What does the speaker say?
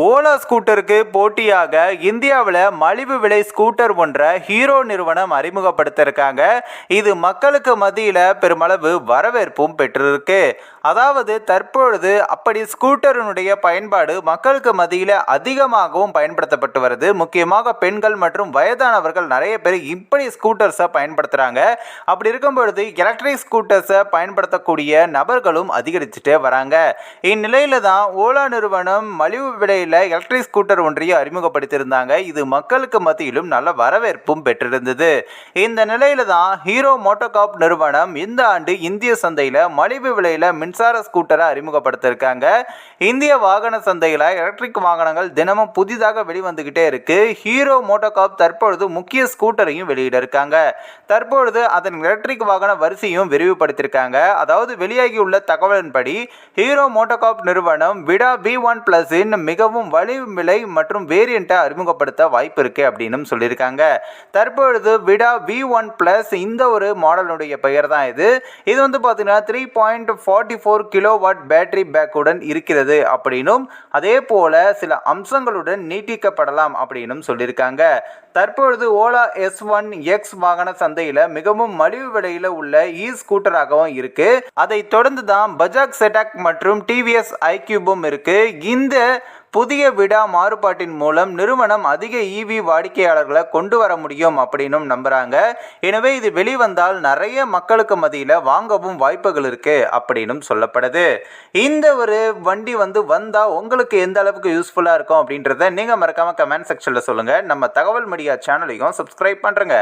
ஓலா ஸ்கூட்டருக்கு போட்டியாக இந்தியாவில் மலிவு விலை ஸ்கூட்டர் ஒன்றை ஹீரோ நிறுவனம் அறிமுகப்படுத்த இருக்காங்க. இது மக்களுக்கு மத்தியில் பெருமளவு வரவேற்பும் பெற்றிருக்கு. அதாவது தற்பொழுது அப்படி ஸ்கூட்டரினுடைய பயன்பாடு மக்களுக்கு மத்தியில் அதிகமாகவும் பயன்படுத்தப்பட்டு வருது. முக்கியமாக பெண்கள் மற்றும் வயதானவர்கள் நிறைய பேர் இப்படி ஸ்கூட்டர்ஸை பயன்படுத்துகிறாங்க. அப்படி இருக்கும் பொழுது எலக்ட்ரிக் ஸ்கூட்டர்ஸை பயன்படுத்தக்கூடிய நபர்களும் அதிகரிச்சுட்டே வராங்க. இந்நிலையில தான் ஓலா நிறுவனம் மலிவு விலை எலக்ட்ரிக் ஸ்கூட்டர் ஒன்றையும் அறிமுகப்படுத்தியிருந்தாங்க. இது மக்களுக்கு மத்தியிலும் நல்ல வரவேற்பும் பெற்றிருந்தது. இந்த நிலையில தான் ஹீரோ மோட்டோகார்ப் நிறுவனம் இந்த ஆண்டு இந்திய சந்தையில மலிவு விலையில மின்சார ஸ்கூட்டரை அறிமுகப்படுத்தியிருக்காங்க. இந்திய வாகன சந்தையில எலக்ட்ரிக் வாகனங்கள் தினமும் புதிதாக வெளிவந்துகிட்டே இருக்கு. ஹீரோ மோட்டோகார்ப் தற்பொழுது முக்கிய ஸ்கூட்டரையும் வெளியிட இருக்காங்க. தற்பொழுது அதன் எலக்ட்ரிக் வாகன வரிசையும் விரிவுபடுத்தியிருக்காங்க. அதாவது வெளியாகியுள்ள தகவலின்படி ஹீரோ மோட்டோகார்ப் நிறுவனம் விடா V1+ மிகவும் வலிவு விலை மற்றும் வேரியண்ட்டை அறிமுகப்படுத்த வாய்ப்பு இருக்கு அப்படின்னு சொல்லியிருக்காங்க. தற்பொழுது விடா V1+ இந்த ஒரு மாடலுடைய பெயர் தான் இது. இது வந்து பார்த்தீங்கன்னா 3.44 கிலோவாட் பேட்டரி பேக்குடன் இருக்கிறது அப்படின்னும் அதே போல சில அம்சங்களுடன் நீட்டிக்கப்படலாம் அப்படின்னு சொல்லியிருக்காங்க. தற்பொழுது ஓலா S1 X வாகன சந்தையில் மிகவும் மலிவு விலையில் உள்ள ஸ்கூட்டராகவும் இருக்கு. அதை தொடர்ந்து தான் பஜாஜ் செடாக் மற்றும் டிவிஎஸ் ஐக்யூபும் இருக்கு. இந்த புதிய விடா மாறுபாட்டின் மூலம் நிறுவனம் அதிக வாடிக்கையாளர்களை கொண்டு வர முடியும் அப்படின்னு நம்புறாங்க. எனவே இது வெளிவந்தால் நிறைய மக்களுக்கு மத்தியில் வாங்கவும் வாய்ப்புகள் இருக்கு அப்படின்னு சொல்லப்படுது. இந்த ஒரு வண்டி வந்தா உங்களுக்கு எந்த அளவுக்கு யூஸ்ஃபுல்லா இருக்கும் அப்படின்றத நீங்க மறக்காம கமெண்ட் செக்ஷன்ல சொல்லுங்க. நம்ம தகவல் மீடியா சேனலையும் சப்ஸ்கிரைப் பண்றேங்க.